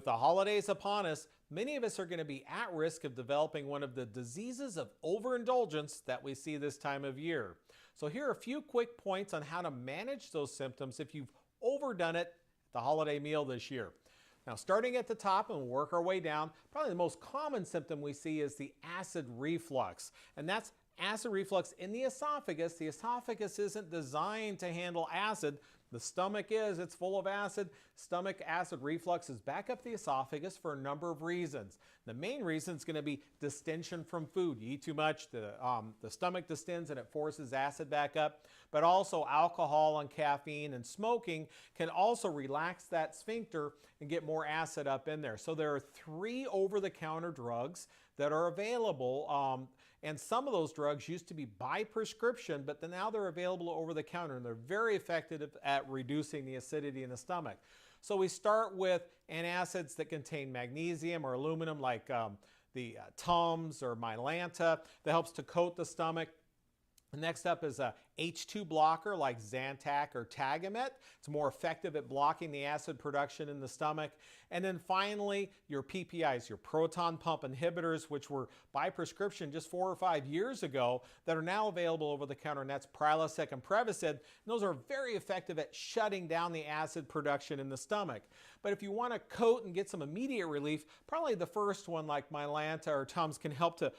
With the holidays upon us, many of us are going to be at risk of developing one of the diseases of overindulgence that we see this time of year. So here are a few quick points on how to manage those symptoms if you've overdone it at the holiday meal this year. Now, starting at the top and work our way down, probably the most common symptom we see is the acid reflux, and that's acid reflux in the esophagus. The esophagus isn't designed to handle acid. The stomach is. It's full of acid. Stomach acid reflux is back up the esophagus for a number of reasons. The main reason is going to be distension from food. You eat too much, the stomach distends and it forces acid back up. But also alcohol and caffeine and smoking can also relax that sphincter and get more acid up in there. So there are 3 over-the-counter drugs that are available. And some of those drugs used to be by prescription, but now they're available over the counter, and they're very effective at reducing the acidity in the stomach. So we start with antacids that contain magnesium or aluminum, like the Tums or Mylanta, that helps to coat the stomach. Next up is a H2 blocker like Zantac or Tagamet. It's more effective at blocking the acid production in the stomach. And then finally, your PPIs, your proton pump inhibitors, which were by prescription just 4 or 5 years ago, that are now available over the counter, and that's Prilosec and Prevacid. And those are very effective at shutting down the acid production in the stomach. But if you want to coat and get some immediate relief, probably the first one like Mylanta or Tums can help to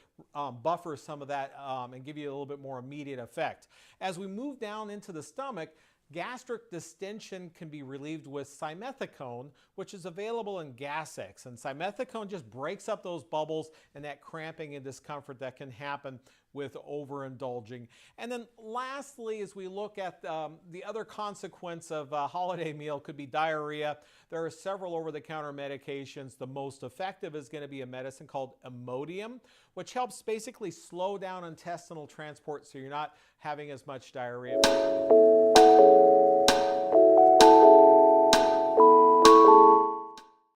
buffer some of that and give you a little bit more immediate effect. As we move down into the stomach, gastric distension can be relieved with simethicone, which is available in Gas-X. And simethicone just breaks up those bubbles and that cramping and discomfort that can happen with overindulging. And then lastly, as we look at the other consequence of a holiday meal could be diarrhea. There are several over-the-counter medications. The most effective is going to be a medicine called Imodium, which helps basically slow down intestinal transport so you're not having as much diarrhea.